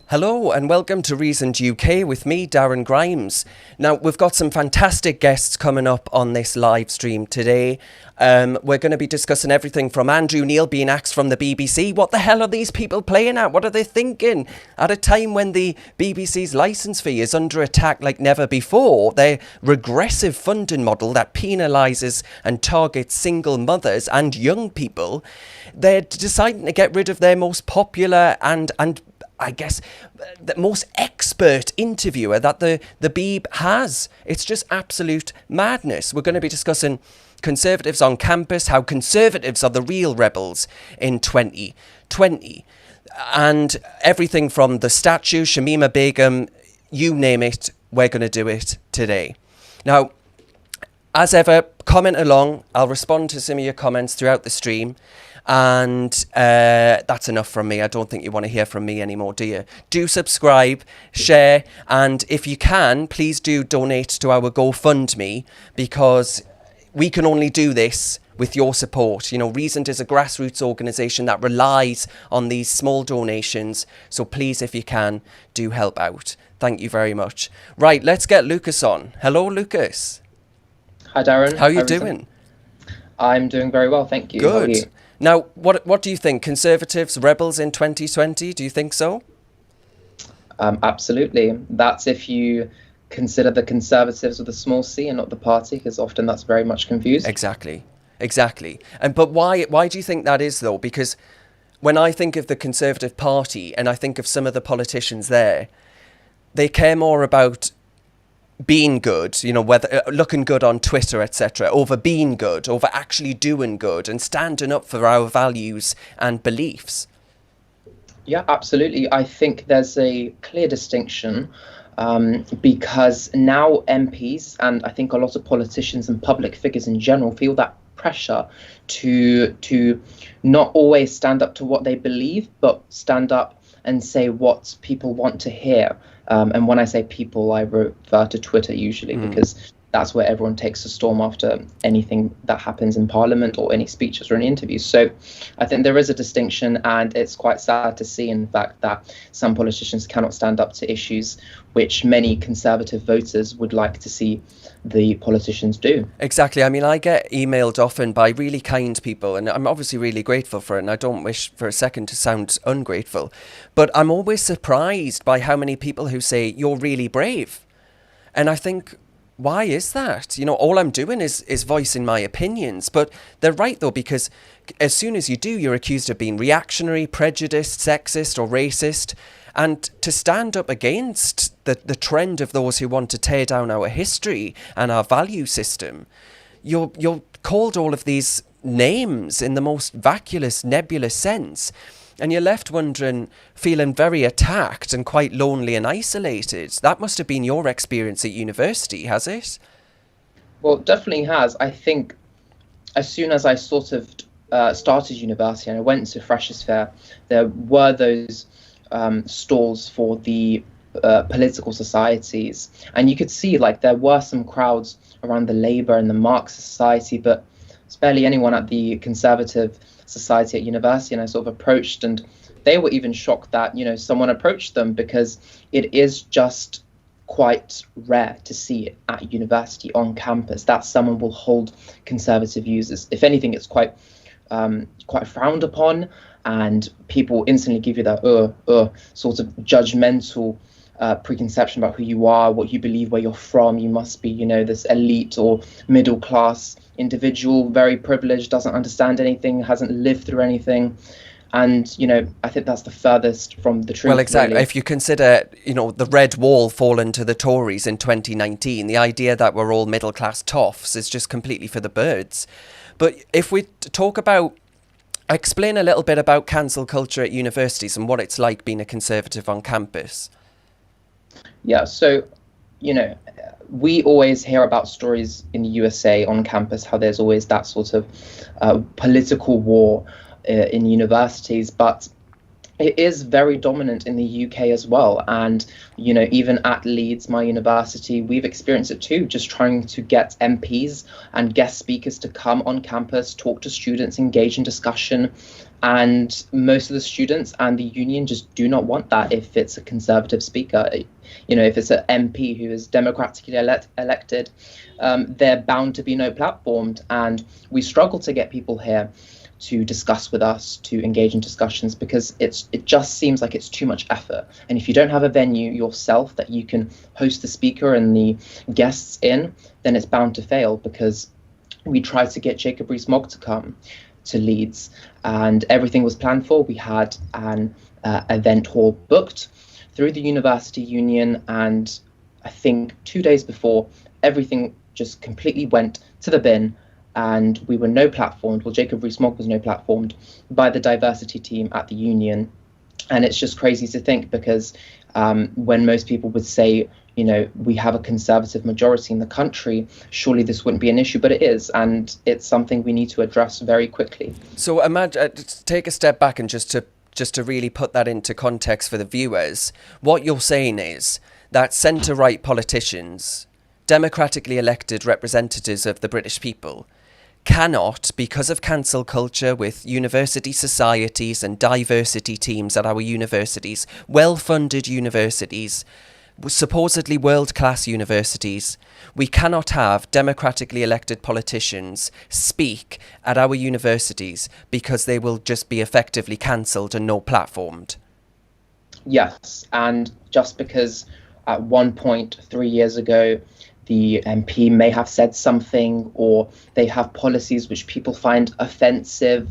Hello and welcome to Reasoned UK with me, Darren Grimes. Now, we've got some fantastic guests coming up on this live stream today. We're going to be discussing everything from Andrew Neil being axed from the BBC. What the hell are these people playing at? What are they thinking? At a time when the BBC's licence fee is under attack like never before, their regressive funding model that penalises and targets single mothers and young people, they're deciding to get rid of their most popular and I guess the most expert interviewer that the Beeb has. It's just absolute madness. We're going to be discussing Conservatives on campus, how Conservatives are the real rebels in 2020, and everything from the statue, Shamima Begum, you name it, we're going to do it today. Now, as ever, comment along. I'll respond to some of your comments throughout the stream. And that's enough from me. I don't think you want to hear from me anymore, do you? Do subscribe, share, and if you can, please do donate to our GoFundMe, because we can only do this with your support. You know, Reasoned is a grassroots organisation that relies on these small donations. So please, if you can, do help out. Thank you very much. Right, let's get Lukas on. Hello, Lukas. Hi, Darren. How are you doing? I'm doing very well, thank you. Good. How are you? Now, what do you think? Conservatives, rebels in 2020? Do you think so? Absolutely. That's if you consider the Conservatives with a small c and not the party, because often that's very much confused. Exactly. But why do you think that is, though? Because when I think of the Conservative Party and I think of some of the politicians there, they care more about being good, you know, whether looking good on Twitter, etc., over being good, over actually doing good and standing up for our values and beliefs. Yeah, absolutely. I think there's a clear distinction because now MPs and I think a lot of politicians and public figures in general feel that pressure to not always stand up to what they believe, but stand up and say what people want to hear. And when I say people, I refer to Twitter usually, because that's where everyone takes a storm after anything that happens in Parliament or any speeches or any interviews. So I think there is a distinction, and it's quite sad to see, in fact, that some politicians cannot stand up to issues which many Conservative voters would like to see the politicians do. Exactly. I mean, I get emailed often by really kind people, and I'm obviously really grateful for it, and I don't wish for a second to sound ungrateful. But I'm always surprised by how many people who say, you're really brave. And I think, why is that? You know, all I'm doing is voicing my opinions. But they're right, though, because as soon as you do, you're accused of being reactionary, prejudiced, sexist or racist. And to stand up against the trend of those who want to tear down our history and our value system, you're called all of these names in the most vacuous, nebulous sense. And you're left wondering, feeling very attacked and quite lonely and isolated. That must have been your experience at university, has it? Well, it definitely has. I think as soon as I sort of started university and I went to Freshers' Fair, there were those stalls for the political societies, and you could see like there were some crowds around the Labour and the Marxist Society, but there's barely anyone at the Conservative Society at university. And I sort of approached, and they were even shocked that, you know, someone approached them, because it is just quite rare to see it at university on campus that someone will hold Conservative views. If anything, it's quite frowned upon, and people instantly give you that sort of judgmental preconception about who you are, what you believe, where you're from. You must be, you know, this elite or middle class individual, very privileged, doesn't understand anything, hasn't lived through anything. And, you know, I think that's the furthest from the truth. Well, exactly. Really. If you consider, you know, the red wall falling to the Tories in 2019, the idea that we're all middle class toffs is just completely for the birds. But if we talk about, explain a little bit about cancel culture at universities and what it's like being a Conservative on campus. Yeah, so, you know, we always hear about stories in the USA on campus, how there's always that sort of political war in universities, but it is very dominant in the UK as well. And, you know, even at Leeds, my university, we've experienced it too, just trying to get MPs and guest speakers to come on campus, talk to students, engage in discussion. And most of the students and the union just do not want that if it's a conservative speaker. If it's an MP who is democratically elected, they're bound to be no platformed. And we struggle to get people here to discuss with us, to engage in discussions, because it just seems like it's too much effort. And if you don't have a venue yourself that you can host the speaker and the guests in, then it's bound to fail, because we tried to get Jacob Rees-Mogg to come to Leeds, and everything was planned for. We had an event hall booked through the university union, and I think 2 days before, everything just completely went to the bin, and we were no platformed. Well, Jacob Rees-Mogg was no platformed by the diversity team at the union. And it's just crazy to think, because when most people would say, we have a conservative majority in the country, surely this wouldn't be an issue, but it is, and it's something we need to address very quickly. So imagine, take a step back and just to really put that into context for the viewers, what you're saying is that centre-right politicians, democratically elected representatives of the British people, cannot, because of cancel culture with university societies and diversity teams at our universities, well-funded universities, supposedly world-class universities, we cannot have democratically elected politicians speak at our universities because they will just be effectively cancelled and no platformed. Yes, and just because at one point 3 years ago the MP may have said something, or they have policies which people find offensive,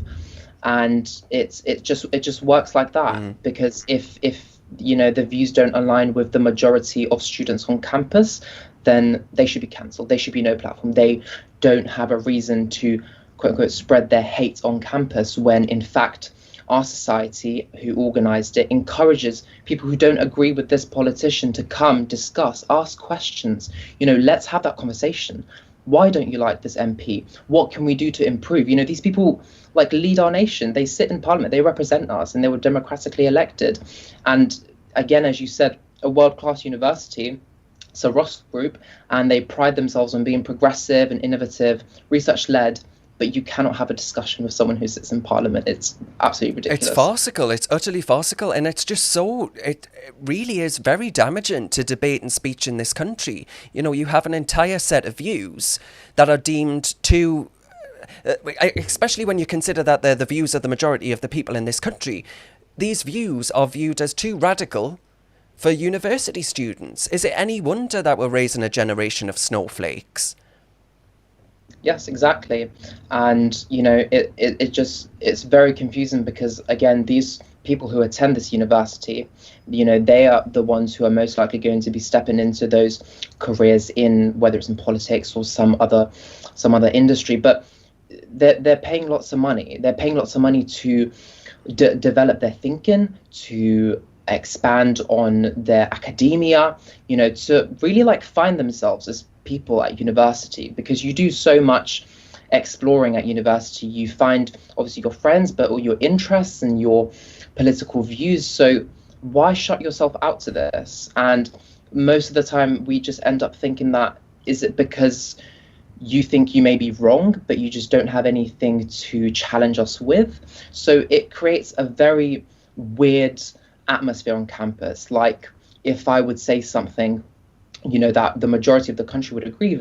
and it just works like that. Because if the views don't align with the majority of students on campus, then they should be cancelled. They should be no platform. They don't have a reason to, quote unquote, spread their hate on campus, when in fact our society, who organised it, encourages people who don't agree with this politician to come, discuss, ask questions. Let's have that conversation. Why don't you like this MP? What can we do to improve? These people lead our nation. They sit in parliament, they represent us, and they were democratically elected. And again, as you said, a world-class university, it's a Ross Group, and they pride themselves on being progressive and innovative, research-led. But you cannot have a discussion with someone who sits in parliament. It's absolutely ridiculous. It's farcical. It's utterly farcical. And it's just it really is very damaging to debate and speech in this country. You have an entire set of views that are deemed too, especially when you consider that they're the views of the majority of the people in this country. These views are viewed as too radical for university students. Is it any wonder that we're raising a generation of snowflakes? Yes, exactly. And, it's very confusing, because, again, these people who attend this university, they are the ones who are most likely going to be stepping into those careers in, whether it's in politics or some other industry. But they're paying lots of money. They're paying lots of money to develop their thinking, to expand on their academia, to really find themselves as people at university, because you do so much exploring at university. You find obviously your friends, but all your interests and your political views. So why shut yourself out to this? And most of the time we just end up thinking that, is it because you think you may be wrong, but you just don't have anything to challenge us with? So it creates a very weird atmosphere on campus. If I would say something that the majority of the country would agree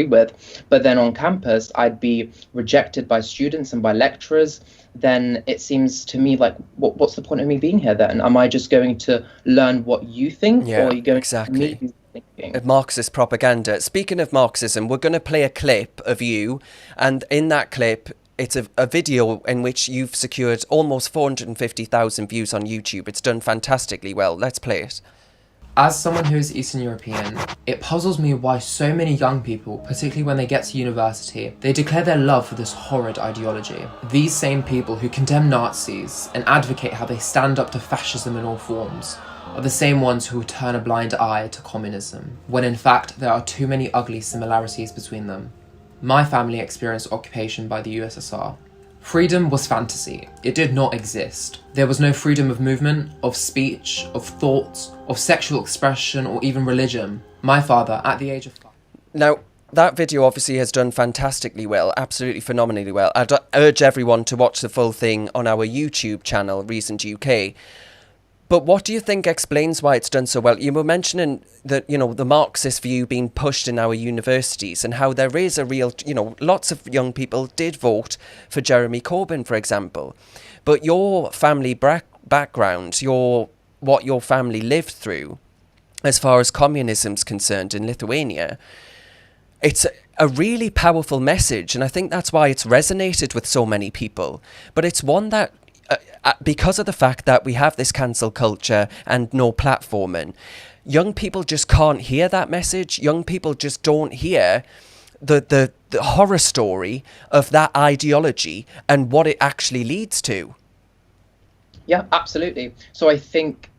with, but then on campus I'd be rejected by students and by lecturers, then it seems to me what's the point of me being here then? Am I just going to learn what you think? Yeah, or are you going exactly. to me thinking? Marxist propaganda. Speaking of Marxism, we're going to play a clip of you, and in that clip it's a video in which you've secured almost 450,000 views on YouTube. It's done fantastically well. Let's play it. As someone who is Eastern European, it puzzles me why so many young people, particularly when they get to university, they declare their love for this horrid ideology. These same people who condemn Nazis and advocate how they stand up to fascism in all forms are the same ones who turn a blind eye to communism, when in fact there are too many ugly similarities between them. My family experienced occupation by the USSR. Freedom was fantasy. It did not exist. There was no freedom of movement, of speech, of thought, of sexual expression, or even religion. My father, at the age of 5... Now, that video obviously has done fantastically well, absolutely phenomenally well. I'd urge everyone to watch the full thing on our YouTube channel, Reasoned UK. But what do you think explains why it's done so well? You were mentioning that, the Marxist view being pushed in our universities and how there is a real, lots of young people did vote for Jeremy Corbyn, for example. But your family background, what your family lived through, as far as communism's concerned in Lithuania, it's a really powerful message, and I think that's why it's resonated with so many people. But it's one that, because of the fact that we have this cancel culture and no platforming, young people just can't hear that message. Young people just don't hear the horror story of that ideology and what it actually leads to. Yeah, absolutely. So I think,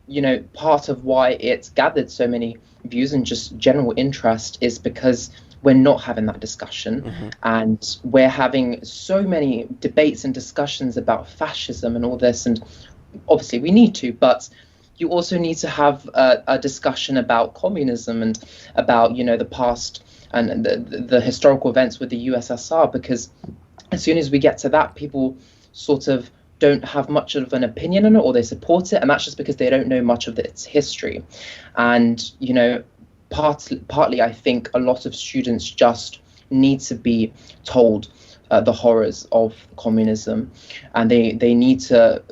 part of why it's gathered so many views and just general interest is because we're not having that discussion, and we're having so many debates and discussions about fascism and all this, and obviously we need to, but you also need to have a discussion about communism and about the past and the historical events with the USSR, because as soon as we get to that, people sort of don't have much of an opinion on it, or they support it, and that's just because they don't know much of its history. And partly I think a lot of students just need to be told the horrors of communism, and they need to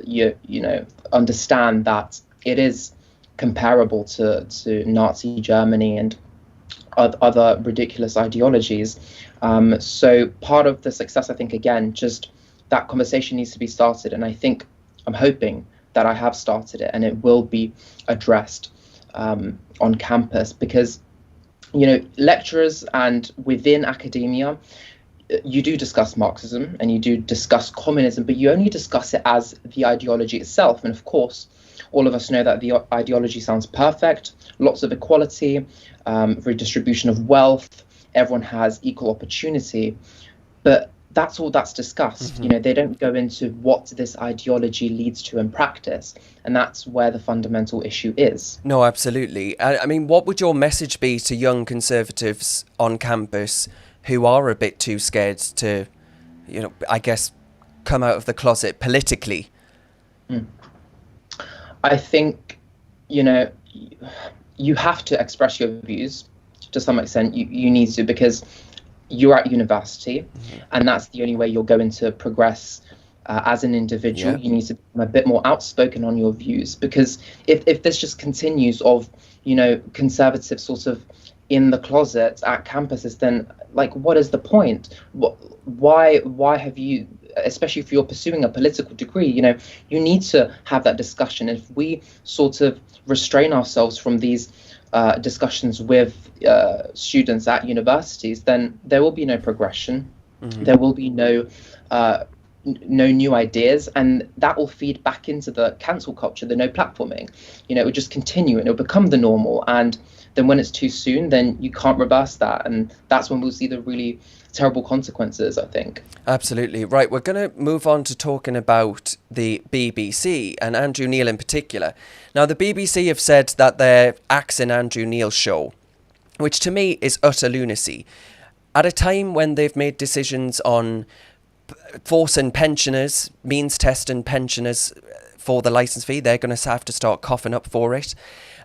understand that it is comparable to Nazi Germany and other ridiculous ideologies. So part of the success, I think, again, just that conversation needs to be started, and I'm hoping that I have started it and it will be addressed on campus, because lecturers and within academia, you do discuss Marxism and you do discuss communism, but you only discuss it as the ideology itself. And of course, all of us know that the ideology sounds perfect, lots of equality, redistribution of wealth, everyone has equal opportunity, but that's all that's discussed. They don't go into what this ideology leads to in practice, and that's where the fundamental issue is. No, absolutely. I mean, what would your message be to young conservatives on campus who are a bit too scared to, I guess, come out of the closet politically? I think, you have to express your views to some extent. You need to, because you're at university, and that's the only way you're going to progress as an individual. You need to be a bit more outspoken on your views, because if this just continues of conservatives sort of in the closet at campuses, then what is the point? Why have you, especially if you're pursuing a political degree, you need to have that discussion. If we sort of restrain ourselves from these discussions with students at universities, then there will be no progression. There will be no new ideas, and that will feed back into the cancel culture, the no platforming. It will just continue and it'll become the normal, and then when it's too soon, then you can't reverse that, and that's when we'll see the really terrible consequences, I think. Absolutely. Right, we're going to move on to talking about the BBC and Andrew Neil in particular. Now, the BBC have said that they're axing Andrew Neil's show, which to me is utter lunacy. At a time when they've made decisions on forcing pensioners, means testing pensioners for the licence fee, they're going to have to start coughing up for it.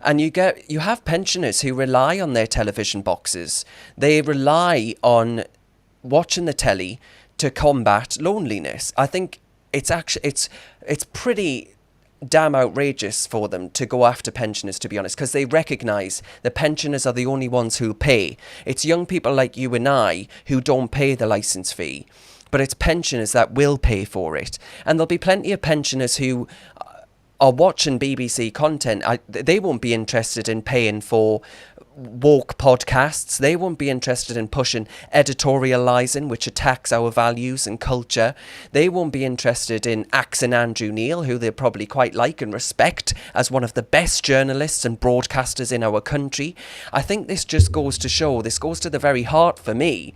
And you have pensioners who rely on their television boxes. They rely on watching the telly to combat loneliness. I think it's pretty damn outrageous for them to go after pensioners, to be honest, because they recognise the pensioners are the only ones who pay. It's young people like you and I who don't pay the licence fee, but it's pensioners that will pay for it. And there'll be plenty of pensioners who are watching BBC content. They won't be interested in paying for woke podcasts. They won't be interested in pushing editorialising, which attacks our values and culture. They won't be interested in axing Andrew Neil, who they probably quite like and respect as one of the best journalists and broadcasters in our country. I think this just goes to show, this goes to the very heart for me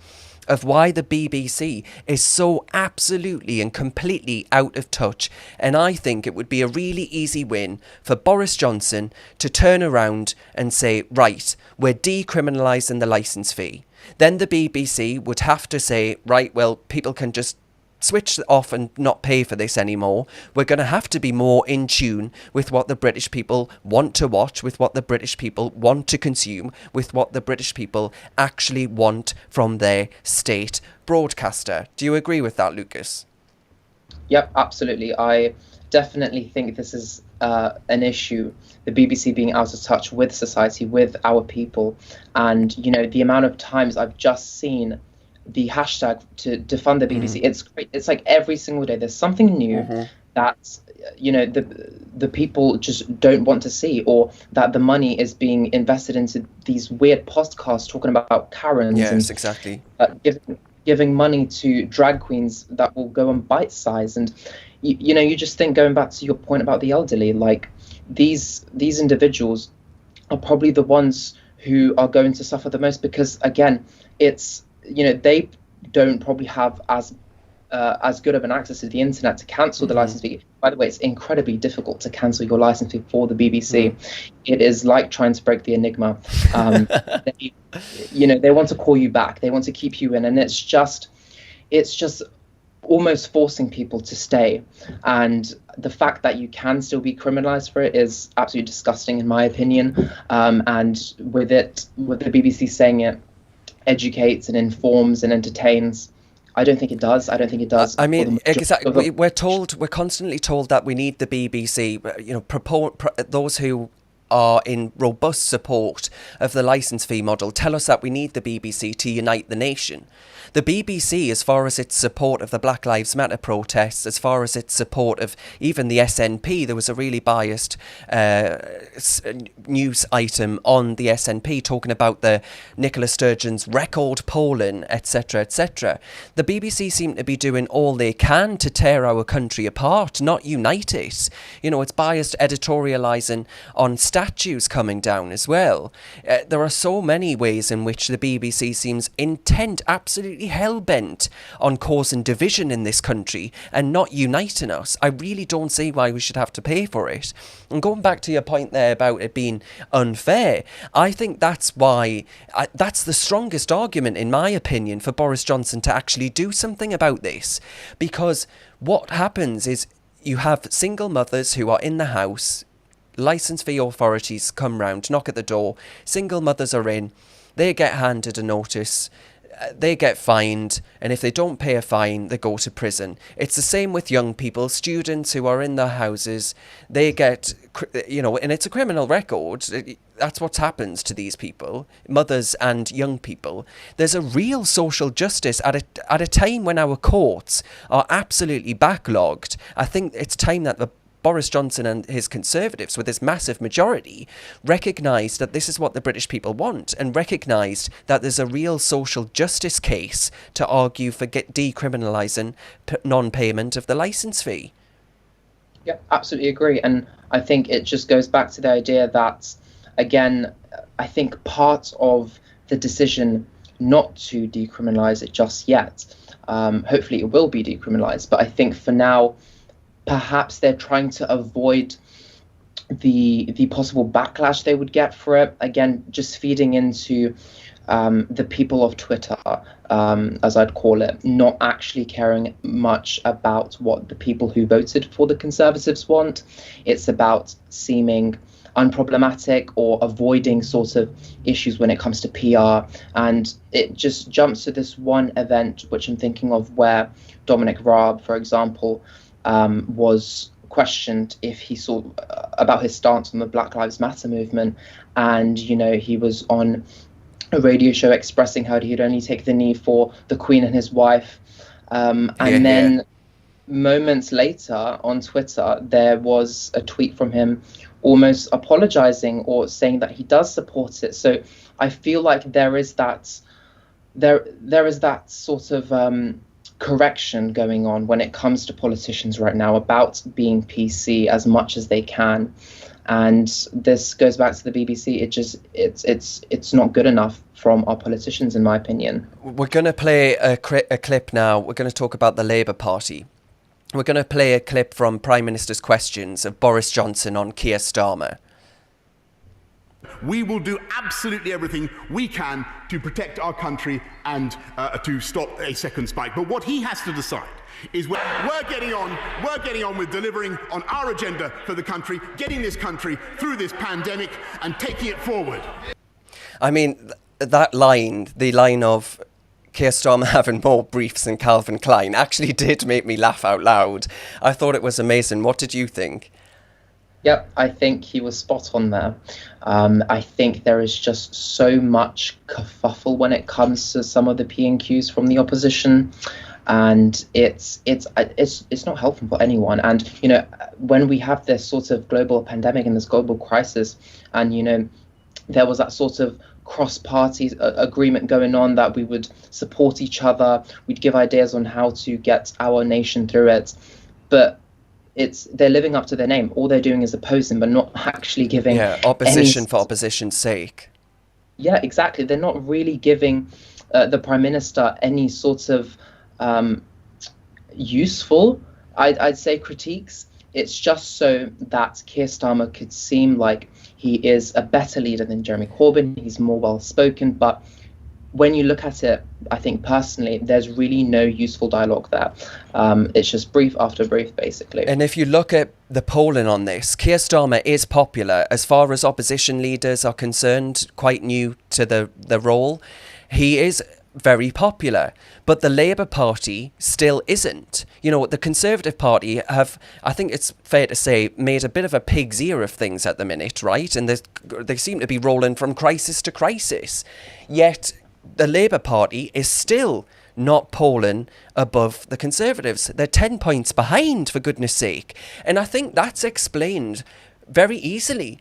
of why the BBC is so absolutely and completely out of touch. And I think it would be a really easy win for Boris Johnson to turn around and say, right, we're decriminalising the licence fee. Then the BBC would have to say, right, well, people can just switch off and not pay for this anymore. We're going to have to be more in tune with what the British people want to watch, with what the British people want to consume, with what the British people actually want from their state broadcaster. Do you agree with that, Lukas? Yep, absolutely. I definitely think this is an issue, the BBC being out of touch with society, with our people. And, you know, the amount of times I've just seen the hashtag to defund the BBC, it's great. It's like every single day there's something new that, you know, the people just don't want to see, or that the money is being invested into these weird podcasts talking about Karens. Yes, and, exactly. Giving money to drag queens that will go on bite size. And you know, you just think, going back to your point about the elderly, like these individuals are probably the ones who are going to suffer the most, because again, it's, you know, they don't probably have as good of an access to the internet to cancel the license fee. By the way, it's incredibly difficult to cancel your license fee for the BBC. It is like trying to break the enigma. They want to call you back. They want to keep you in, and it's just almost forcing people to stay. And the fact that you can still be criminalized for it is absolutely disgusting, in my opinion. And with the BBC saying it educates and informs and entertains, I don't think it does. I mean, exactly. We're constantly told that we need the BBC. You know, those who are in robust support of the licence fee model tell us that we need the BBC to unite the nation. The BBC, as far as its support of the Black Lives Matter protests, as far as its support of even the SNP, there was a really biased news item on the SNP talking about the Nicola Sturgeon's record polling, etc., etc. The BBC seem to be doing all they can to tear our country apart, not unite it. You know, it's biased editorialising on statues coming down as well. There are so many ways in which the BBC seems intent, absolutely hell-bent on causing division in this country and not uniting us. I really don't see why we should have to pay for it. And going back to your point there about it being unfair, I think that's why, that's the strongest argument, in my opinion, for Boris Johnson to actually do something about this. Because what happens is you have single mothers who are in the house, licence fee authorities come round, knock at the door, single mothers are in, they get handed a notice, they get fined, and if they don't pay a fine, they go to prison. It's the same with young people, students who are in their houses, they get, you know, and it's a criminal record. That's what happens to these people, mothers and young people. There's a real social justice at a time when our courts are absolutely backlogged. I think it's time that Boris Johnson and his Conservatives, with his massive majority, recognised that this is what the British people want, and recognised that there's a real social justice case to argue for decriminalising non-payment of the licence fee. Yeah, absolutely agree. And I think it just goes back to the idea that, again, I think part of the decision not to decriminalise it just yet, hopefully it will be decriminalised, but I think for now, perhaps they're trying to avoid the possible backlash they would get for it. Again, just feeding into the people of Twitter, as I'd call it, not actually caring much about what the people who voted for the Conservatives want. It's about seeming unproblematic or avoiding sort of issues when it comes to PR. And it just jumps to this one event, which I'm thinking of, where Dominic Raab, for example, was questioned if he saw about his stance on the Black Lives Matter movement, and you know, he was on a radio show expressing how he'd only take the knee for the Queen and his wife, then moments later on Twitter there was a tweet from him almost apologizing or saying that he does support it. So I feel like there is that sort of correction going on when it comes to politicians right now about being PC as much as they can. And this goes back to the BBC. It's not good enough from our politicians, in my opinion. We're going to play a clip now. We're going to talk about the Labour Party. We're going to play a clip from Prime Minister's questions of Boris Johnson on Keir Starmer. We will do absolutely everything we can to protect our country and to stop a second spike. But what he has to decide is we're getting on with delivering on our agenda for the country, getting this country through this pandemic and taking it forward. I mean, that line, the line of Keir Starmer having more briefs than Calvin Klein, actually did make me laugh out loud. I thought it was amazing. What did you think? Yep, I think he was spot on there. I think there is just so much kerfuffle when it comes to some of the P&Qs from the opposition, and it's not helpful for anyone. And when we have this sort of global pandemic and this global crisis, and there was that sort of cross-party agreement going on that we would support each other, we'd give ideas on how to get our nation through it, but they're living up to their name. All they're doing is opposing, but not actually giving opposition for opposition's sake. Yeah, exactly. They're not really giving the Prime Minister any sort of useful, I'd say, critiques. It's just so that Keir Starmer could seem like he is a better leader than Jeremy Corbyn. He's more well-spoken, but when you look at it, I think personally, there's really no useful dialogue there. It's just brief after brief, basically. And if you look at the polling on this, Keir Starmer is popular as far as opposition leaders are concerned, quite new to the role. He is very popular, but the Labour Party still isn't. The Conservative Party have, I think it's fair to say, made a bit of a pig's ear of things at the minute, right? And they seem to be rolling from crisis to crisis. Yet the Labour Party is still not polling above the Conservatives. They're 10 points behind, for goodness sake. And I think that's explained very easily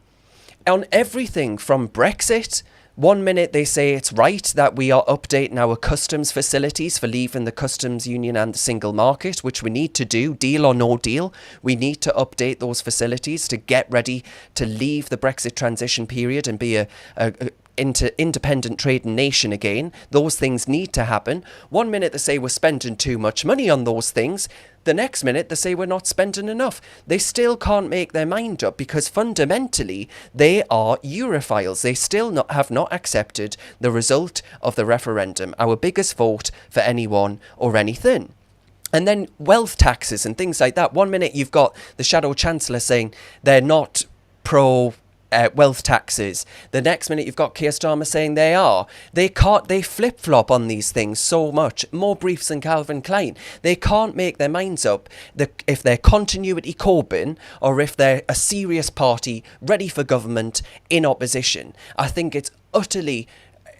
on everything from Brexit. One minute they say it's right that we are updating our customs facilities for leaving the customs union and the single market, which we need to do, deal or no deal. We need to update those facilities to get ready to leave the Brexit transition period and be into independent trading nation again. Those things need to happen. One minute they say we're spending too much money on those things. The next minute they say we're not spending enough. They still can't make their mind up because fundamentally they are Europhiles. They still have not accepted the result of the referendum, our biggest vote for anyone or anything. And then wealth taxes and things like that. One minute you've got the Shadow Chancellor saying they're not pro wealth taxes. The next minute you've got Keir Starmer saying they are. They flip-flop on these things so much. More briefs than Calvin Klein. They can't make their minds up if they're continuity Corbyn or if they're a serious party ready for government in opposition. I think it's utterly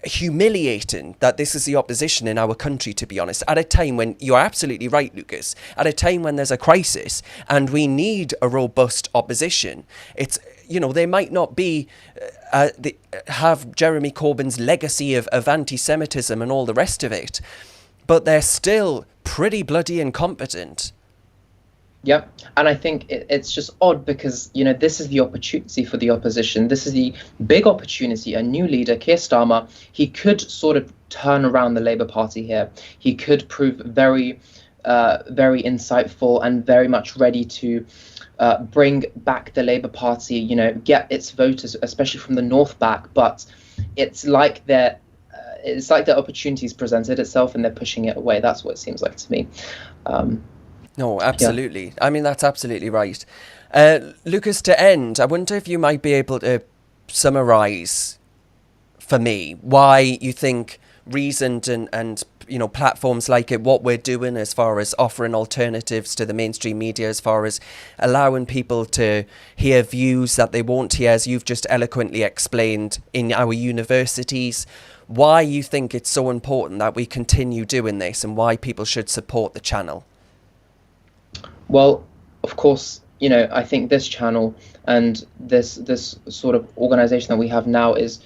humiliating that this is the opposition in our country, to be honest, at a time when, you're absolutely right, Lukas, at a time when there's a crisis and we need a robust opposition. It's, they might not be have Jeremy Corbyn's legacy of anti-Semitism and all the rest of it, but they're still pretty bloody incompetent. Yeah, and I think it's just odd because, this is the opportunity for the opposition. This is the big opportunity. A new leader, Keir Starmer, he could sort of turn around the Labour Party here. He could prove very, very insightful and very much ready to bring back the Labour Party, get its voters, especially from the north, back. But it's like the opportunity's presented itself and they're pushing it away. That's what it seems like to me. No, absolutely. Yeah. I mean, that's absolutely right. Lukas, to end, I wonder if you might be able to summarise for me why you think Reasoned and platforms like it, what we're doing as far as offering alternatives to the mainstream media, as far as allowing people to hear views that they won't hear, as you've just eloquently explained, in our universities, why you think it's so important that we continue doing this and why people should support the channel. Well, of course, I think this channel and this sort of organization that we have now is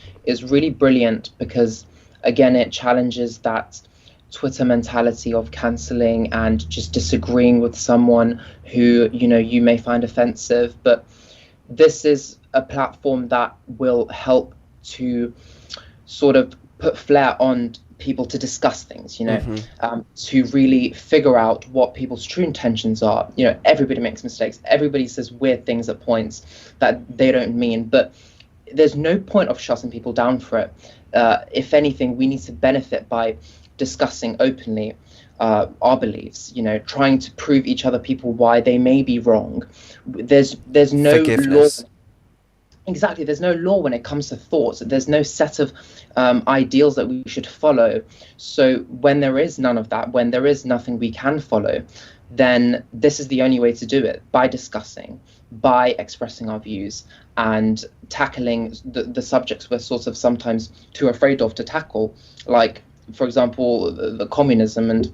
really brilliant because, again, it challenges that Twitter mentality of cancelling and just disagreeing with someone who, you may find offensive. But this is a platform that will help to sort of put flair on people to discuss things, to really figure out what people's true intentions are. Everybody makes mistakes. Everybody says weird things at points that they don't mean, but there's no point of shutting people down for it. If anything, we need to benefit by discussing openly our beliefs, trying to prove each other people why they may be wrong. There's no law. Exactly. There's no law when it comes to thoughts. There's no set of ideals that we should follow. So when there is none of that, when there is nothing we can follow, then this is the only way to do it, by discussing, by expressing our views and tackling the subjects we're sort of sometimes too afraid of to tackle, like, for example, the communism and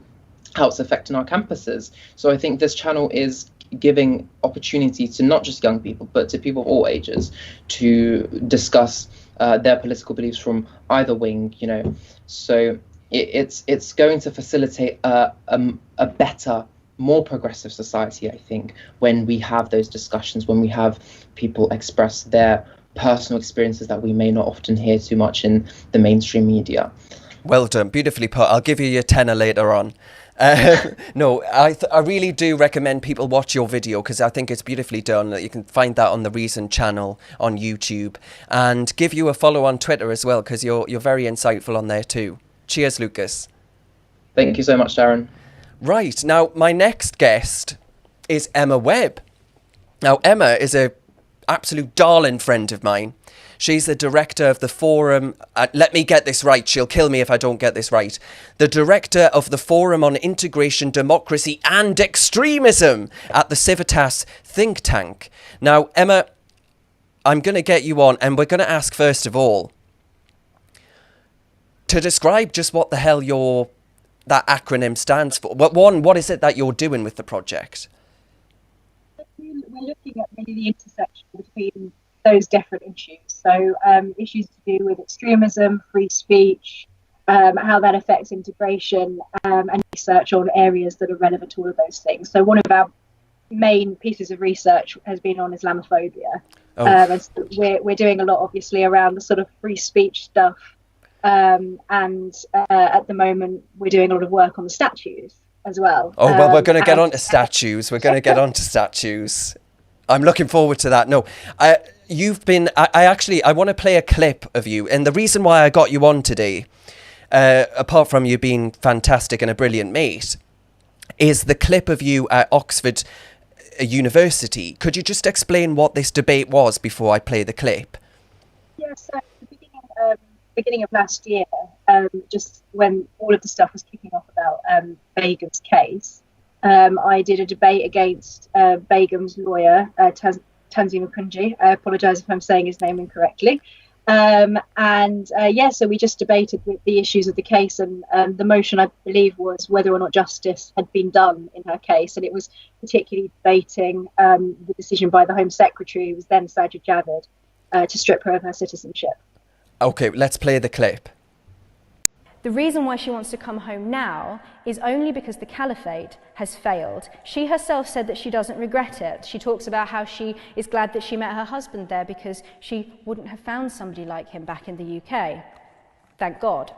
how it's affecting our campuses. So I think this channel is giving opportunity to not just young people, but to people of all ages to discuss their political beliefs from either wing, So it's going to facilitate a better, more progressive society, I think, when we have those discussions, when we have people express their personal experiences that we may not often hear too much in the mainstream media. Well done, beautifully put. I'll give you your tenner later on. No, I really do recommend people watch your video, because I think it's beautifully done. You can find that on the Reason channel on YouTube, and give you a follow on Twitter as well, because you're very insightful on there too. Cheers, Lukas. Thank you so much, Darren. Right, now my next guest is Emma Webb. Now, Emma is a absolute darling friend of mine. She's the director of the Forum. Let me get this right. She'll kill me if I don't get this right. The director of the Forum on Integration, Democracy and Extremism at the Civitas think tank. Now, Emma, I'm going to get you on, and we're going to ask, first of all, to describe just what the hell that acronym stands for. What is it that you're doing with the project? We're looking at really the intersection between those different issues. So issues to do with extremism, free speech, how that affects integration, and research on areas that are relevant to all of those things. So one of our main pieces of research has been on Islamophobia. And so we're doing a lot, obviously, around the sort of free speech stuff. And at the moment, we're doing a lot of work on the statues as well. Oh, well, we're going to get onto statues. We're going to get onto statues. I'm looking forward to that. No, you've been, I want to play a clip of you. And the reason why I got you on today, apart from you being fantastic and a brilliant mate, is the clip of you at Oxford University. Could you just explain what this debate was before I play the clip? Yes, at the beginning of last year, just when all of the stuff was kicking off about Begum's case, I did a debate against Begum's lawyer, Tanzima Kunji. I apologise if I'm saying his name incorrectly. So we just debated the issues of the case, and the motion, I believe, was whether or not justice had been done in her case. And it was particularly debating the decision by the Home Secretary, who was then Sajid Javid, to strip her of her citizenship. Okay, let's play the clip. The reason why she wants to come home now is only because the caliphate has failed. She herself said that she doesn't regret it. She talks about how she is glad that she met her husband there because she wouldn't have found somebody like him back in the UK. Thank God.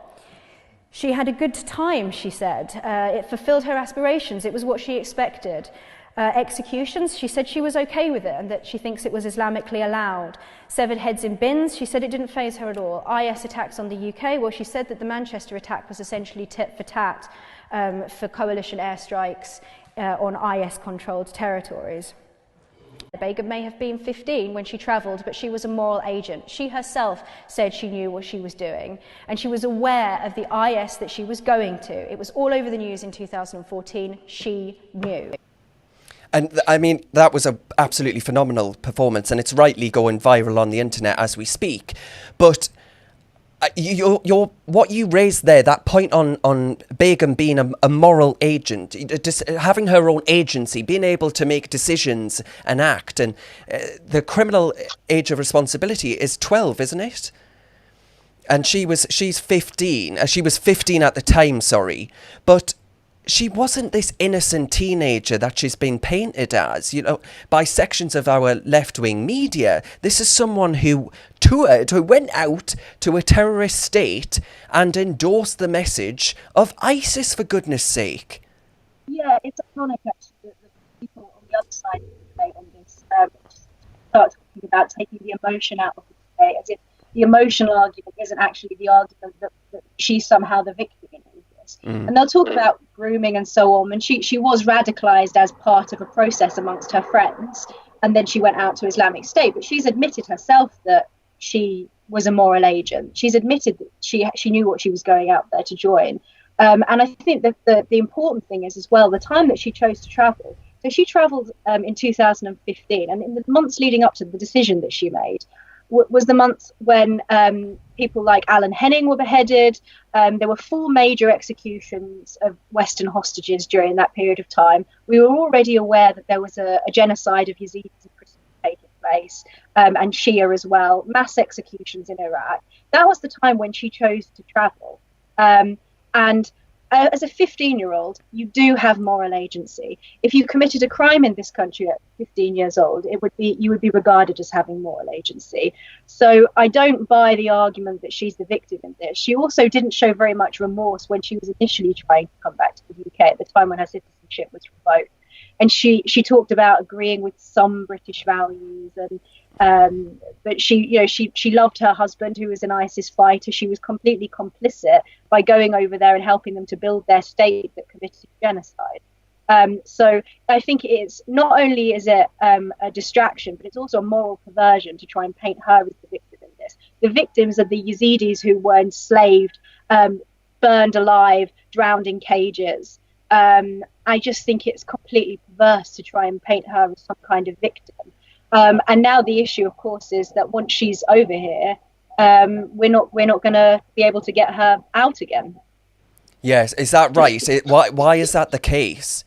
She had a good time, she said. It fulfilled her aspirations. It was what she expected. Executions, she said she was okay with it and that she thinks it was Islamically allowed. Severed heads in bins, she said it didn't faze her at all. IS attacks on the UK, well, she said that the Manchester attack was essentially tit for tat for coalition airstrikes on IS-controlled territories. Begum may have been 15 when she travelled, but she was a moral agent. She herself said she knew what she was doing, and she was aware of the IS that she was going to. It was all over the news in 2014. She knew. And I mean, that was an absolutely phenomenal performance, and it's rightly going viral on the internet as we speak. But what you raised there, that point on Begum being a moral agent, just having her own agency, being able to make decisions and act, and the criminal age of responsibility is 12, isn't it? And she's 15. She was 15 at the time, sorry, but she wasn't this innocent teenager that she's been painted as, by sections of our left-wing media. This is someone who toured, who went out to a terrorist state and endorsed the message of ISIS, for goodness sake. Yeah, it's ironic actually that the people on the other side of the debate on this start talking about taking the emotion out of the debate, as if the emotional argument isn't actually the argument that she's somehow the victim in all this. And they'll talk about grooming and so on, and she was radicalized as part of a process amongst her friends, and then she went out to Islamic State, but she's admitted herself that she was a moral agent. She's admitted that she knew what she was going out there to join. And I think that the important thing is as well the time that she chose to travel. So she travelled in 2015, and in the months leading up to the decision that she made was the months when people like Alan Henning were beheaded. There were 4 major executions of Western hostages during that period of time. We were already aware that there was a genocide of Yazidis taking place, and Shia as well, mass executions in Iraq. That was the time when she chose to travel. And as a 15-year-old, you do have moral agency. If you committed a crime in this country at 15 years old, you would be regarded as having moral agency. So I don't buy the argument that she's the victim in this. She also didn't show very much remorse when she was initially trying to come back to the UK at the time when her citizenship was revoked. And she talked about agreeing with some British values, but she loved her husband, who was an ISIS fighter. She was completely complicit by going over there and helping them to build their state that committed genocide. So I think it's not only is it a distraction, but it's also a moral perversion to try and paint her as the victim in this. The victims are the Yazidis who were enslaved, burned alive, drowned in cages. I just think it's completely perverse to try and paint her as some kind of victim. And now the issue, of course, is that once she's over here, we're not going to be able to get her out again. Yes, is that right? Why is that the case?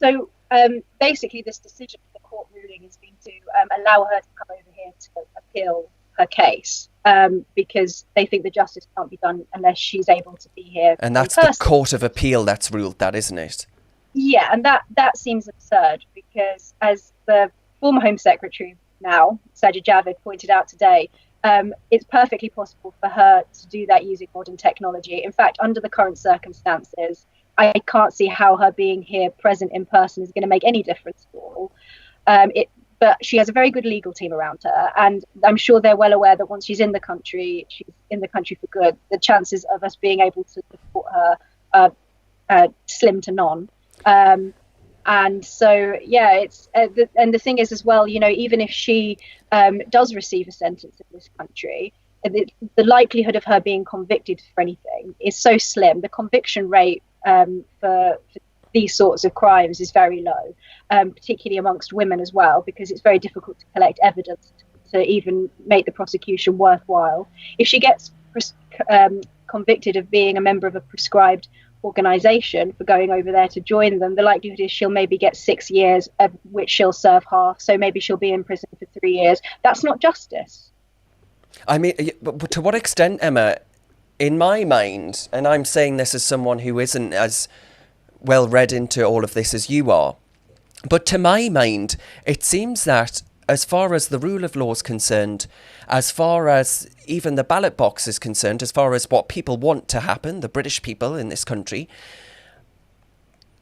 So basically, this decision, the court ruling, has been to allow her to come over here to appeal her case, because they think the justice can't be done unless she's able to be here. And that's the Court of Appeal that's ruled that, isn't it? Yeah, and that seems absurd, because as the former Home Secretary now, Sajid Javid, pointed out today, it's perfectly possible for her to do that using modern technology. In fact, under the current circumstances, I can't see how her being here present in person is going to make any difference at all. But she has a very good legal team around her, and I'm sure they're well aware that once she's in the country for good. The chances of us being able to support her are slim to none. And so, yeah, it's and the thing is as well, even if she does receive a sentence in this country, the likelihood of her being convicted for anything is so slim. The conviction rate for these sorts of crimes is very low, particularly amongst women as well, because it's very difficult to collect evidence to even make the prosecution worthwhile. If she gets convicted of being a member of a prescribed organisation for going over there to join them, the likelihood is she'll maybe get 6 years, of which she'll serve half. So maybe she'll be in prison for 3 years. That's not justice. I mean, but to what extent, Emma, in my mind, and I'm saying this as someone who isn't as well read into all of this as you are, but to my mind, it seems that as far as the rule of law is concerned, as far as even the ballot box is concerned, as far as what people want to happen, the British people in this country,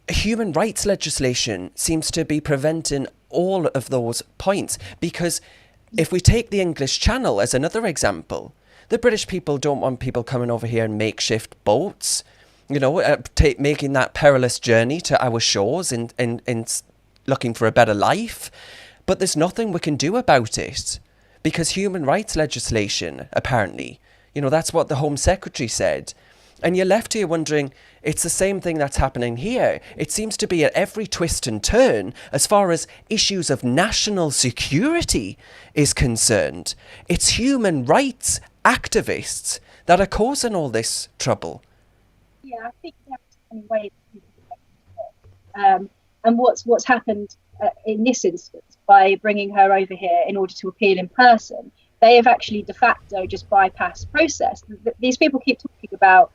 human rights legislation seems to be preventing all of those points. Because if we take the English Channel as another example, the British people don't want people coming over here in makeshift boats, making that perilous journey to our shores in looking for a better life. But there's nothing we can do about it, because human rights legislation, apparently, that's what the Home Secretary said. And you're left here wondering, it's the same thing that's happening here. It seems to be at every twist and turn as far as issues of national security is concerned. It's human rights activists that are causing all this trouble. Yeah, I think there's many ways. And what's happened in this instance, by bringing her over here in order to appeal in person, they have actually de facto just bypassed process. These people keep talking about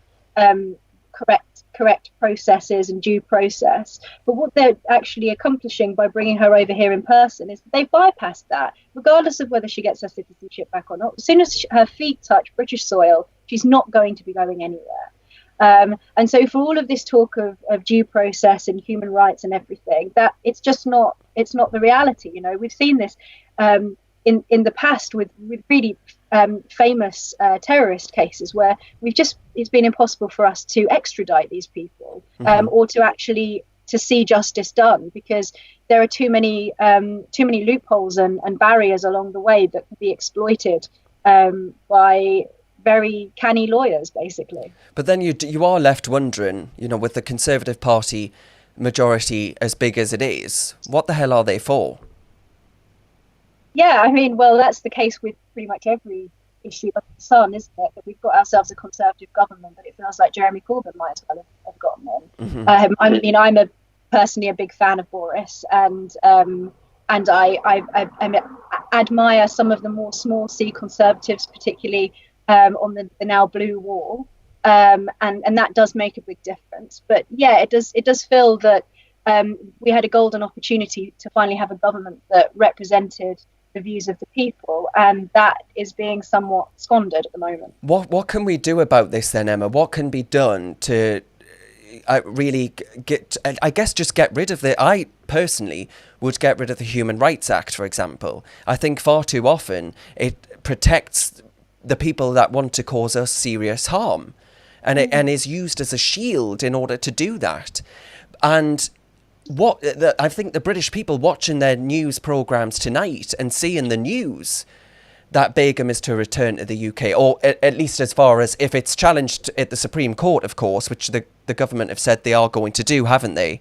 correct processes and due process. But what they're actually accomplishing by bringing her over here in person is they bypassed that, regardless of whether she gets her citizenship back or not. As soon as her feet touch British soil, she's not going to be going anywhere. And so for all of this talk of due process and human rights and everything, that it's not the reality. You know, we've seen this in the past with really famous terrorist cases where it's been impossible for us to extradite these people or to actually to see justice done, because there are too many loopholes and barriers along the way that can be exploited by very canny lawyers, basically. But then you are left wondering, you know, with the Conservative Party majority as big as it is, what the hell are they for? Yeah, I mean, well, that's the case with pretty much every issue under the sun, isn't it? That we've got ourselves a Conservative government, but it feels like Jeremy Corbyn might as well have gotten in. I mean, I'm personally a big fan of Boris, and I admire some of the more small C Conservatives, particularly on the now blue wall, and that does make a big difference. But yeah, it does feel that we had a golden opportunity to finally have a government that represented the views of the people, and that is being somewhat squandered at the moment. What can we do about this then, Emma? What can be done to really get rid of I personally would get rid of the Human Rights Act, for example. I think far too often it protects the people that want to cause us serious harm, and and is used as a shield in order to do that. And I think the British people watching their news programmes tonight and seeing the news that Begum is to return to the UK, or at least as far as if it's challenged at the Supreme Court, of course, which the government have said they are going to do, haven't they?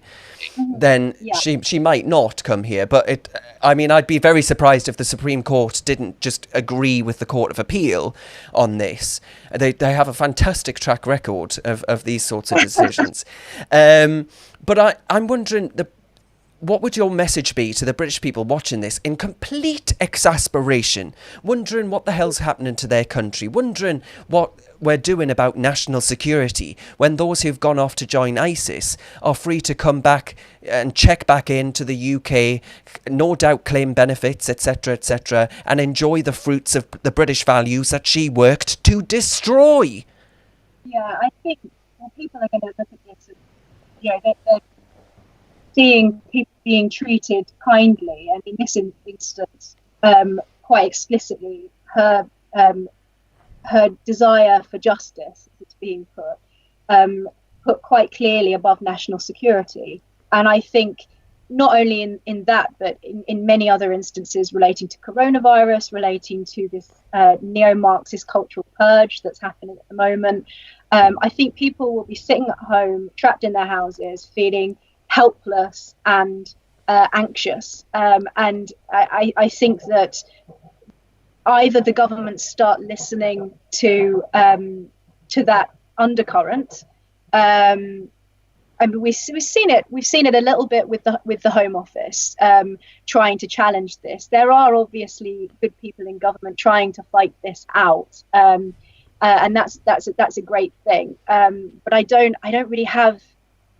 Then she might not come here. But I'd be very surprised if the Supreme Court didn't just agree with the Court of Appeal on this. They have a fantastic track record of these sorts of decisions. But I'm wondering, what would your message be to the British people watching this in complete exasperation, wondering what the hell's happening to their country, wondering what we're doing about national security when those who've gone off to join ISIS are free to come back and check back into the UK, no doubt claim benefits, etc., and enjoy the fruits of the British values that she worked to destroy? Yeah, I think people are going to look at this as, they're seeing people being treated kindly, and in this instance, quite explicitly, her desire for justice, as it's being put quite clearly above national security. And I think not only in that, but in many other instances relating to coronavirus, relating to this neo-Marxist cultural purge that's happening at the moment, I think people will be sitting at home, trapped in their houses, feeling helpless and anxious, and I think that either the governments start listening to that undercurrent. We've seen it a little bit with the Home Office trying to challenge this. There are obviously good people in government trying to fight this out, and that's a great thing. But I don't really have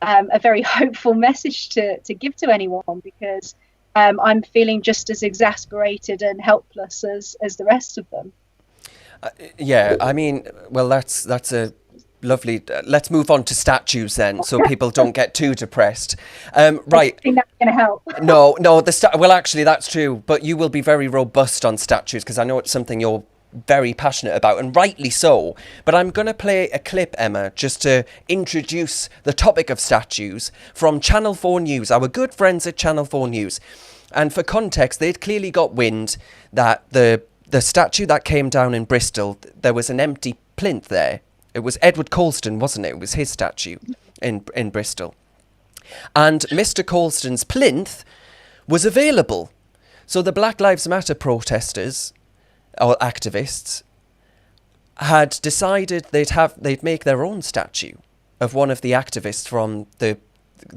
a very hopeful message to give to anyone, because I'm feeling just as exasperated and helpless as the rest of them. That's a lovely. Let's move on to statues then, so people don't get too depressed. Right. I think that's going to help. No. Well, actually, that's true. But you will be very robust on statues, because I know it's something you're very passionate about, and rightly so. But I'm going to play a clip, Emma, just to introduce the topic of statues from Channel 4 News, our good friends at Channel 4 News. And for context, they'd clearly got wind that the statue that came down in Bristol, there was an empty plinth there. It was Edward Colston, wasn't it? It was his statue in Bristol. And Mr. Colston's plinth was available. So the Black Lives Matter protesters, or activists, had decided they'd make their own statue of one of the activists from the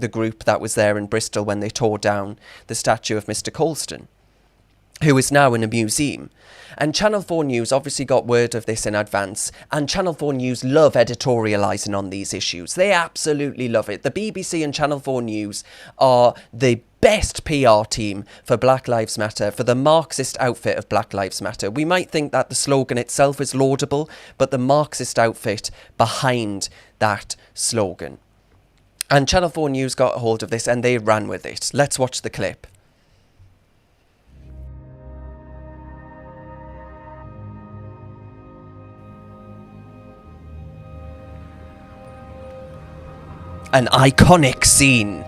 group that was there in Bristol when they tore down the statue of Mr. Colston. who is now in a museum. And Channel 4 News obviously got word of this in advance, and Channel 4 News love editorialising on these issues. They absolutely love it. The BBC and Channel 4 News are the best PR team for Black Lives Matter, for the Marxist outfit of Black Lives Matter. We might think that the slogan itself is laudable, but the Marxist outfit behind that slogan. And Channel 4 News got a hold of this and they ran with it. Let's watch the clip. An iconic scene.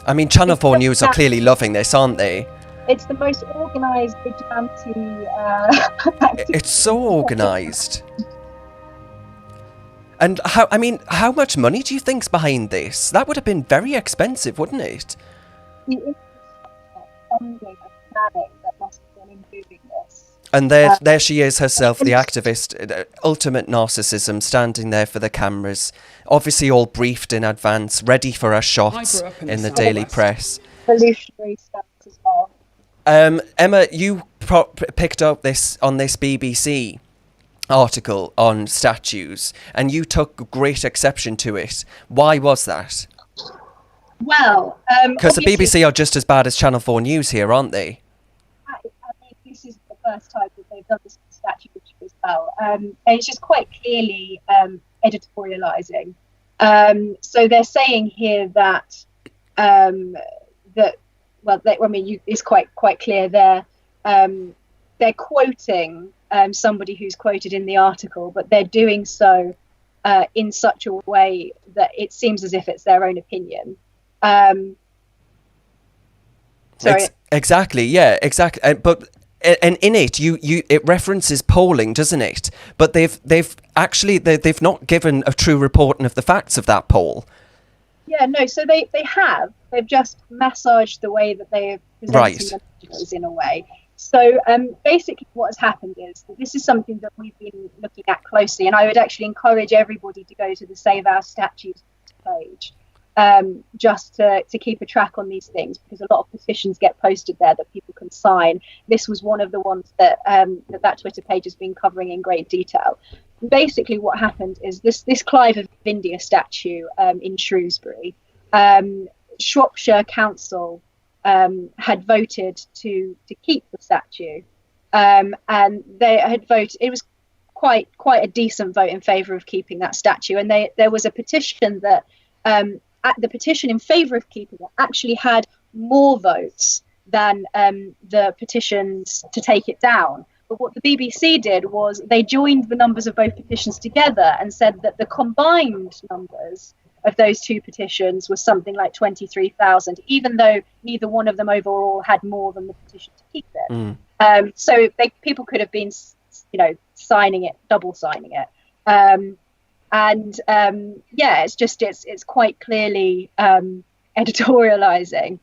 I mean, Channel 4 News are clearly loving this, aren't they? It's the most organised vigilante. It's so organised. And how much money do you think's behind this? That would have been very expensive, wouldn't it? The funding and planning that must have gone into doing this. And there she is herself, the activist, ultimate narcissism, standing there for the cameras, obviously all briefed in advance, ready for her shots in the daily press. Revolutionary stuff as well. Emma, you picked up this BBC article on statues, and you took great exception to it. Why was that? Well, because the BBC are just as bad as Channel 4 News here, aren't they? I mean, this is the first time that they've done this statue issue as well. And it's just quite clearly editorialising. So they're saying here that it's quite clear there. They're quoting somebody who's quoted in the article, but they're doing so in such a way that it seems as if it's their own opinion. Sorry. Exactly. Yeah. Exactly. But and in it, it references polling, doesn't it? But they've not given a true reporting of the facts of that poll. Yeah. No. So they've just massaged the way that they're presenting the numbers in a way. So basically what has happened is that this is something that we've been looking at closely, and I would actually encourage everybody to go to the Save Our Statues page just to keep a track on these things, because a lot of petitions get posted there that people can sign. This was one of the ones that that Twitter page has been covering in great detail. Basically what happened is this Clive of India statue in Shrewsbury, Shropshire Council had voted to keep the statue, and they had voted. It was quite a decent vote in favour of keeping that statue, and there was a petition that the petition in favour of keeping it actually had more votes than the petitions to take it down. But what the BBC did was they joined the numbers of both petitions together and said that the combined numbers of those two petitions was something like 23,000, even though neither one of them overall had more than the petition to keep it. So people could have been, signing it, double signing it. It's quite clearly editorializing,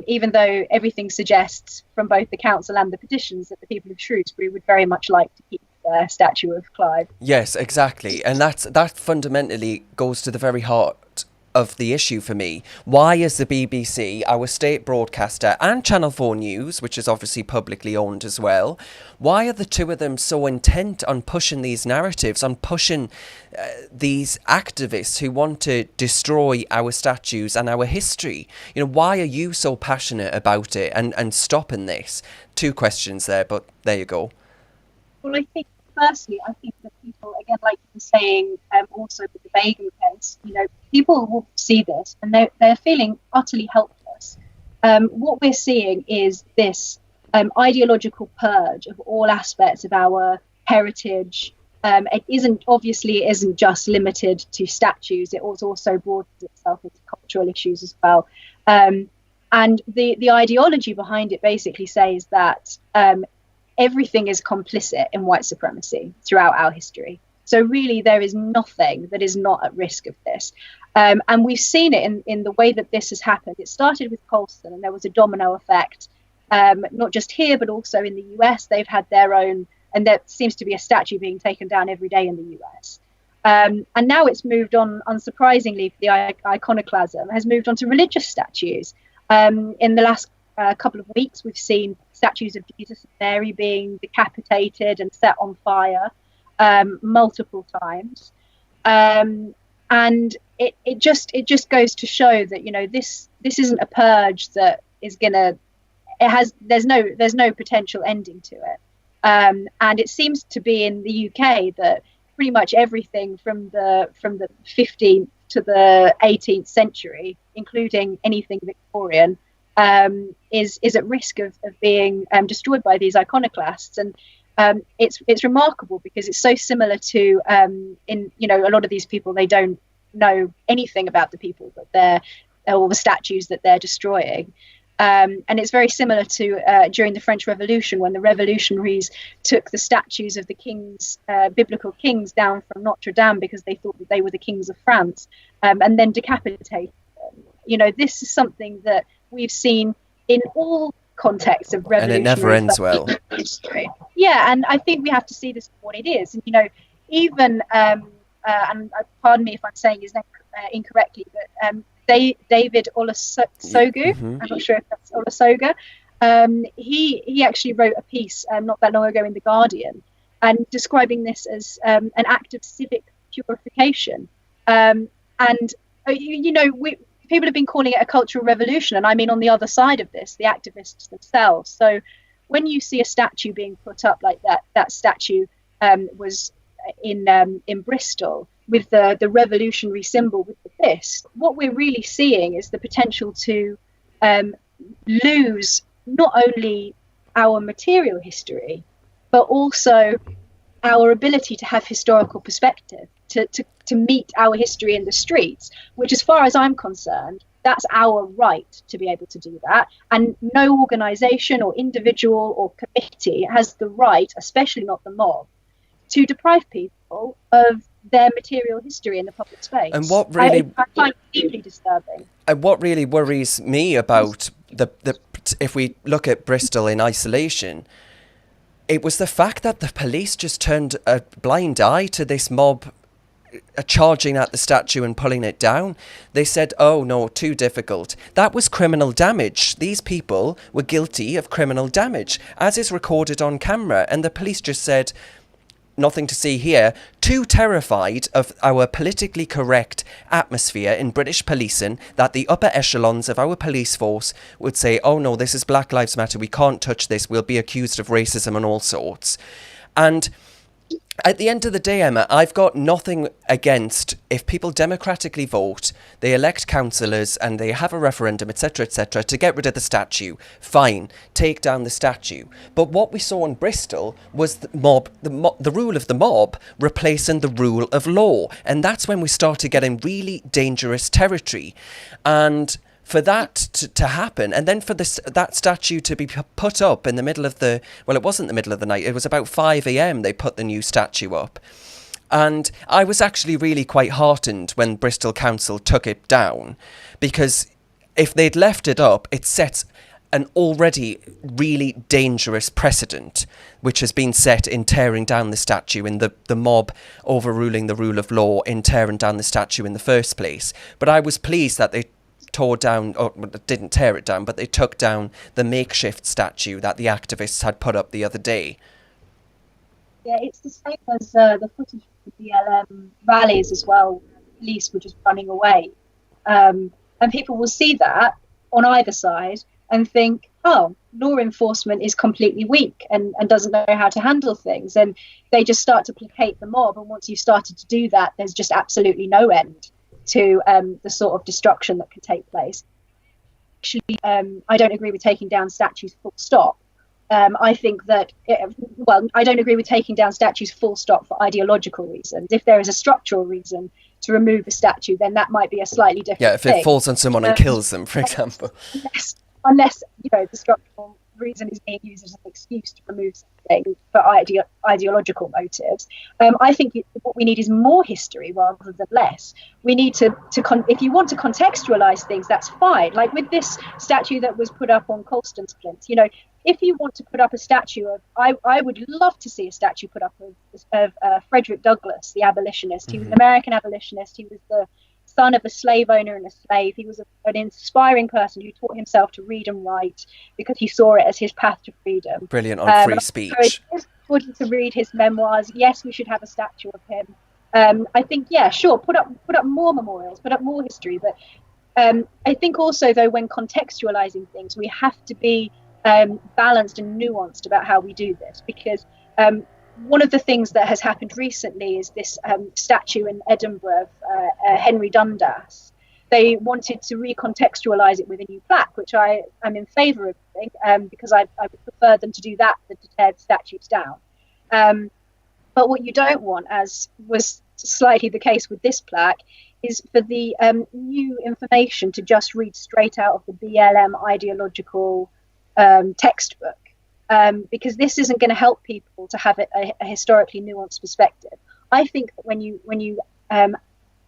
even though everything suggests from both the council and the petitions that the people of Shrewsbury would very much like to keep their statue of Clive. Yes, exactly. And that fundamentally goes to the very heart of the issue for me. Why is the BBC, our state broadcaster, and Channel 4 News, which is obviously publicly owned as well, why are the two of them so intent on pushing these narratives, on pushing these activists who want to destroy our statues and our history? Why are you so passionate about it and stopping this? Two questions there, but there you go. Well, Firstly, I think that people, again, like you were saying, also with the Begum case, people will see this and they're feeling utterly helpless. What we're seeing is this ideological purge of all aspects of our heritage. It isn't just limited to statues. It also broadens itself into cultural issues as well. And the ideology behind it basically says that everything is complicit in white supremacy throughout our history. So really, there is nothing that is not at risk of this. And we've seen it in the way that this has happened. It started with Colston, and there was a domino effect, not just here, but also in the US. They've had their own, and there seems to be a statue being taken down every day in the US. And now it's moved on, unsurprisingly, for the iconoclasm, has moved on to religious statues. In the last couple of weeks, we've seen statues of Jesus and Mary being decapitated and set on fire multiple times. And it just goes to show that, you know, this isn't a purge that is gonna, there's no potential ending to it. And it seems to be in the UK that pretty much everything from the 15th to the 18th century, including anything Victorian, is at risk of being destroyed by these iconoclasts. And it's remarkable because it's so similar to in, you know, a lot of these people, they don't know anything about the people that or the statues that they're destroying. And it's very similar to during the French Revolution, when the revolutionaries took the statues of the kings, biblical kings, down from Notre Dame because they thought that they were the kings of France, and then decapitated them. You know, this is something that we've seen in all contexts of revolutionary, and it never ends well. History. Yeah, and I think we have to see this for what it is. And, you know, even and pardon me if I'm saying his name incorrectly, but David Olusoga, I'm not sure if that's Olusoga, he actually wrote a piece not that long ago in The Guardian, and describing this as an act of civic purification. And you know, people have been calling it a cultural revolution, and I mean on the other side of this, the activists themselves. So when you see a statue being put up like that statue was in Bristol, with the revolutionary symbol with the fist, what we're really seeing is the potential to lose not only our material history, but also our ability to have historical perspective, to meet our history in the streets, which, as far as I'm concerned, that's our right to be able to do that. And no organisation or individual or committee has the right, especially not the mob, to deprive people of their material history in the public space. And what really, I find it deeply disturbing. And what really worries me about if we look at Bristol in isolation, it was the fact that the police just turned a blind eye to this mob charging at the statue and pulling it down. They said, oh no, too difficult. That was criminal damage. These people were guilty of criminal damage, as is recorded on camera, and the police just said, nothing to see here, too terrified of our politically correct atmosphere in British policing that the upper echelons of our police force would say, oh no, this is Black Lives Matter, we can't touch this, we'll be accused of racism and all sorts. And at the end of the day, Emma, I've got nothing against if people democratically vote, they elect councillors and they have a referendum, etc., to get rid of the statue. Fine, take down the statue. But what we saw in Bristol was the rule of the mob replacing the rule of law. And that's when we started getting really dangerous territory. And for that to happen, and then for that statue to be put up in the middle of it wasn't the middle of the night, it was about 5 a.m. they put the new statue up. And I was actually really quite heartened when Bristol Council took it down, because if they'd left it up, it sets an already really dangerous precedent, which has been set in tearing down the statue, in the mob overruling the rule of law in tearing down the statue in the first place. But I was pleased that they tore down, or didn't tear it down, but they took down the makeshift statue that the activists had put up the other day. Yeah, it's the same as the footage of the BLM rallies as well. Police were just running away. And people will see that on either side and think, oh, law enforcement is completely weak and doesn't know how to handle things. And they just start to placate the mob. And once you've started to do that, there's just absolutely no end to the sort of destruction that could take place. Actually, I don't agree with taking down statues full stop. I think that, I don't agree with taking down statues full stop for ideological reasons. If there is a structural reason to remove a statue, then that might be a slightly different thing. Yeah, if it falls on someone and kills them, for example. Unless the structural reason is being used as an excuse to remove something for ideological motives. I think what we need is more history rather than less. We need to if you want to contextualize things, that's fine. Like with this statue that was put up on Colston Flint, if you want to put up a statue of, I would love to see a statue put up of Frederick Douglass, the abolitionist. He was an American abolitionist. He was the son of a slave owner and a slave. He was an inspiring person who taught himself to read and write because he saw it as his path to freedom. Brilliant on free speech. To read his memoirs. Yes, we should have a statue of him. I think, yeah, sure, put up more memorials, put up more history. But I think also, though, when contextualizing things, we have to be balanced and nuanced about how we do this, because one of the things that has happened recently is this statue in Edinburgh of Henry Dundas. They wanted to recontextualize it with a new plaque, which I am in favour of, because I would prefer them to do that than to tear the statues down. But what you don't want, as was slightly the case with this plaque, is for the new information to just read straight out of the BLM ideological textbook, because this isn't going to help people to have a historically nuanced perspective. I think that when you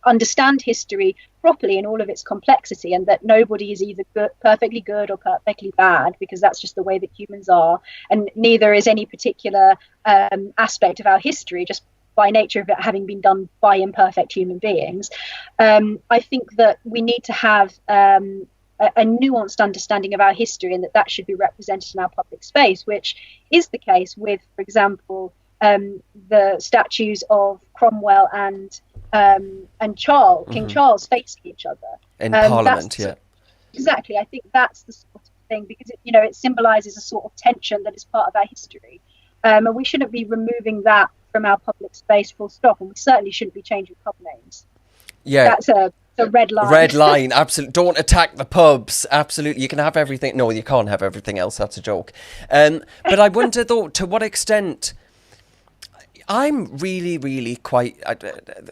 understand history properly in all of its complexity, and that nobody is either perfectly good or perfectly bad, because that's just the way that humans are, and neither is any particular aspect of our history just by nature of it having been done by imperfect human beings. I think that we need to have a nuanced understanding of our history, and that should be represented in our public space, which is the case with, for example, the statues of Cromwell and Charles, King Charles facing each other in Parliament. Yeah, exactly. I think that's the sort of thing, because it symbolises a sort of tension that is part of our history, and we shouldn't be removing that from our public space full stop, and we certainly shouldn't be changing pub names. Yeah, that's a red line. Red line, absolutely. Don't attack the pubs. Absolutely, you can have everything. No, you can't have everything else. That's a joke. But I wonder, though, to what extent. I'm really quite.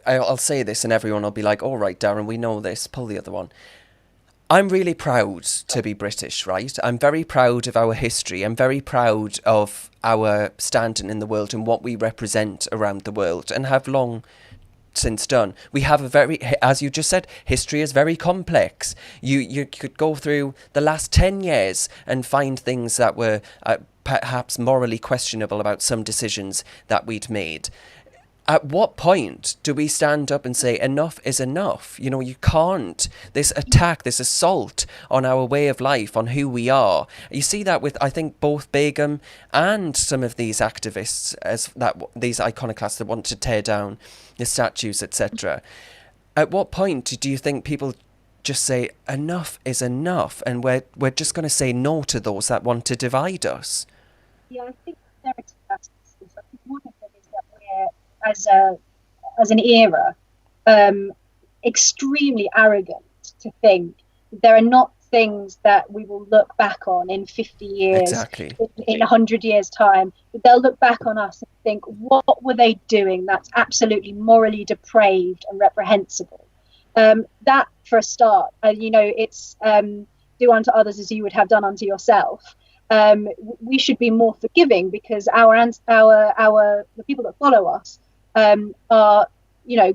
I'll say this, and everyone will be like, "All right, Darren, we know this. Pull the other one." I'm really proud to be British, right? I'm very proud of our history. I'm very proud of our standing in the world and what we represent around the world, and have long since done. We have a very, as you just said, history is very complex. You could go through the last 10 years and find things that were perhaps morally questionable about some decisions that we'd made. At what point do we stand up and say enough is enough? You can't. This attack, this assault on our way of life, on who we are. You see that with, I think, both Begum and some of these activists, these iconoclasts that want to tear down the statues, etc. At what point do you think people just say enough is enough, and we're just going to say no to those that want to divide us? Yeah, I think there are two aspects. I think one of them is that we're, as an era, extremely arrogant to think there are not things that we will look back on in 50 years, exactly, in 100 years' time. They'll look back on us and think, what were they doing that's absolutely morally depraved and reprehensible? That, for a start, it's do unto others as you would have done unto yourself. We should be more forgiving, because the people that follow us are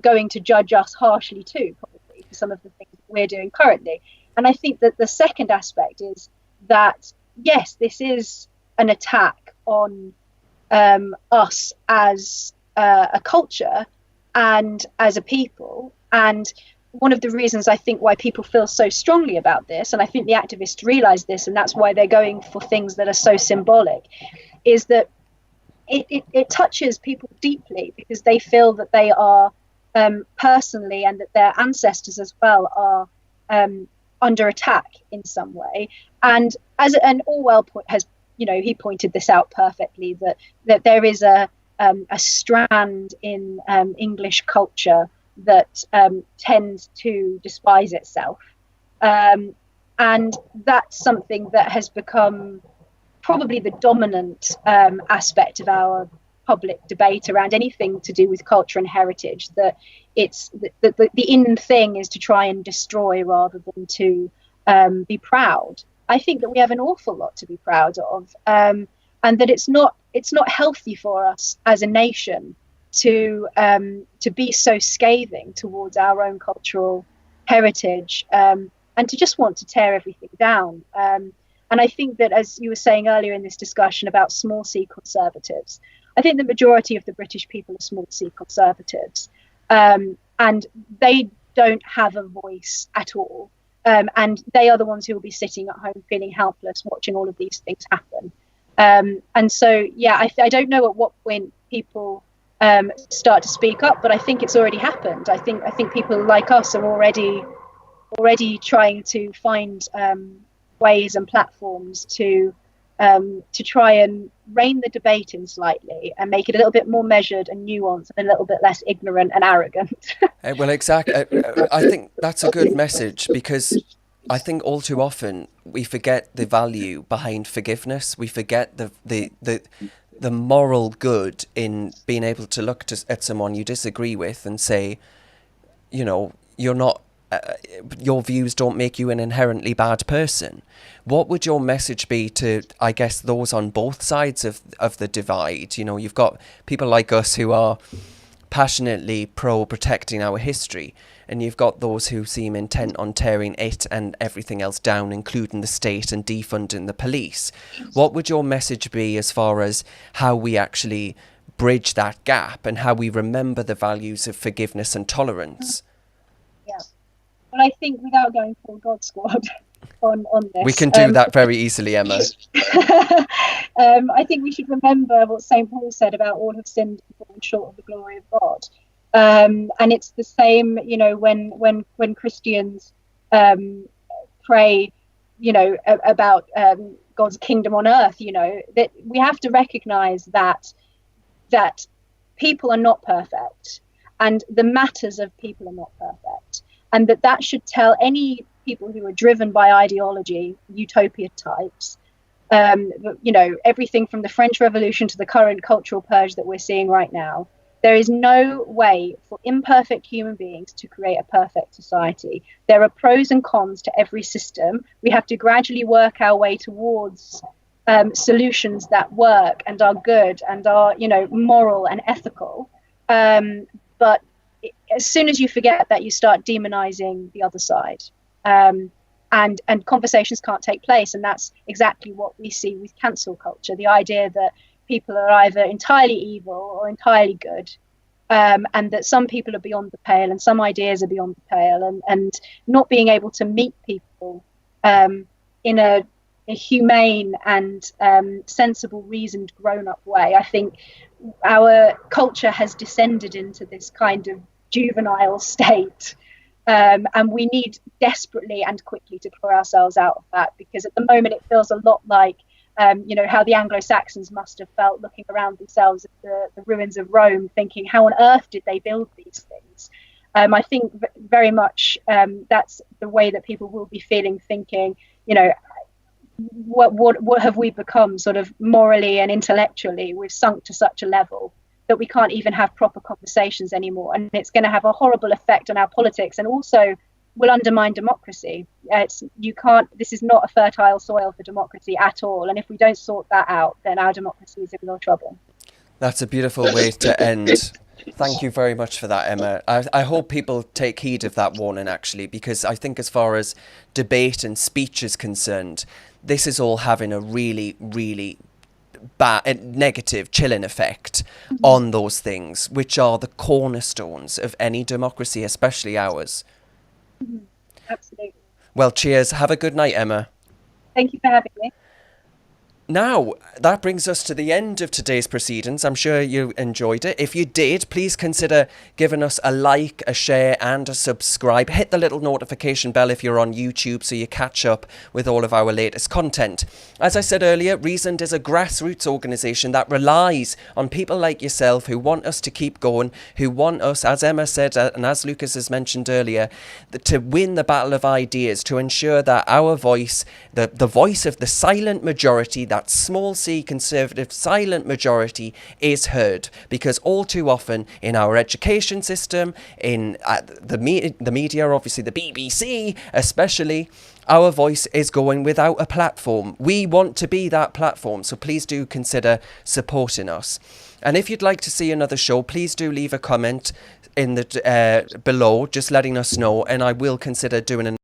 going to judge us harshly too, probably, for some of the things that we're doing currently. And I think that the second aspect is that, yes, this is an attack on us as a culture and as a people. And one of the reasons I think why people feel so strongly about this, and I think the activists realise this, and that's why they're going for things that are so symbolic, is that it touches people deeply, because they feel that they are personally, and that their ancestors as well are under attack in some way. And Orwell has, he pointed this out perfectly, that there is a strand in English culture that tends to despise itself, and that's something that has become probably the dominant aspect of our public debate around anything to do with culture and heritage, that it's the in thing is to try and destroy rather than to be proud. I think that we have an awful lot to be proud of, and that it's not healthy for us as a nation to be so scathing towards our own cultural heritage, and to just want to tear everything down. And I think that, as you were saying earlier in this discussion about small c conservatives, I think the majority of the British people are small c conservatives, and they don't have a voice at all. And they are the ones who will be sitting at home feeling helpless, watching all of these things happen. And so, yeah, I don't know at what point people start to speak up, but I think it's already happened. I think people like us are already trying to find ways and platforms to try and rein the debate in slightly and make it a little bit more measured and nuanced and a little bit less ignorant and arrogant. Well, exactly. I think that's a good message, because I think all too often we forget the value behind forgiveness. We forget the moral good in being able to look at someone you disagree with and say, you know, you're not. Your views don't make you an inherently bad person. What would your message be to, I guess, those on both sides of the divide? You know, you've got people like us who are passionately pro protecting our history, and you've got those who seem intent on tearing it and everything else down, including the state, and defunding the police. What would your message be as far as how we actually bridge that gap and how we remember the values of forgiveness and tolerance? Yeah. Well, I think without going full God Squad on this, we can do that very easily, Emma. I think we should remember what St. Paul said about all have sinned and fallen short of the glory of God. And it's the same, you know, when Christians pray, you know, about God's kingdom on earth, you know, that we have to recognize that people are not perfect, and the matters of people are not perfect. And that should tell any people who are driven by ideology, utopia types, you know, everything from the French Revolution to the current cultural purge that we're seeing right now. There is no way for imperfect human beings to create a perfect society. There are pros and cons to every system. We have to gradually work our way towards solutions that work and are good and are, you know, moral and ethical. But as soon as you forget that, you start demonizing the other side, and conversations can't take place. And that's exactly what we see with cancel culture, the idea that people are either entirely evil or entirely good, and that some people are beyond the pale and some ideas are beyond the pale, and not being able to meet people in a humane and sensible, reasoned, grown-up way. I think our culture has descended into this kind of juvenile state, and we need desperately and quickly to pull ourselves out of that, because at the moment it feels a lot like you know, how the Anglo-Saxons must have felt looking around themselves at the ruins of Rome, thinking, how on earth did they build these things? I think very much that's the way that people will be feeling, thinking, you know, what have we become, sort of morally and intellectually? We've sunk to such a level that we can't even have proper conversations anymore, and it's going to have a horrible effect on our politics, and also will undermine democracy. This is not a fertile soil for democracy at all, and if we don't sort that out, then our democracy is in real trouble. That's a beautiful way to end. Thank you very much for that, Emma. I hope people take heed of that warning, actually, because I think as far as debate and speech is concerned, this is all having a really, really bad, negative, chilling effect on those things, which are the cornerstones of any democracy, especially ours. Absolutely. Well, cheers. Have a good night, Emma. Thank you for having me. Now, that brings us to the end of today's proceedings. I'm sure you enjoyed it. If you did, please consider giving us a like, a share and a subscribe. Hit the little notification bell if you're on YouTube so you catch up with all of our latest content. As I said earlier, Reasoned is a grassroots organisation that relies on people like yourself who want us to keep going, who want us, as Emma said and as Lukas has mentioned earlier, to win the battle of ideas, to ensure that our voice, the voice of the silent majority, that small c conservative silent majority, is heard. Because all too often in our education system, in the media, obviously the BBC especially, our voice is going without a platform. We want to be that platform, so please do consider supporting us. And if you'd like to see another show, please do leave a comment in the below, just letting us know, and I will consider doing an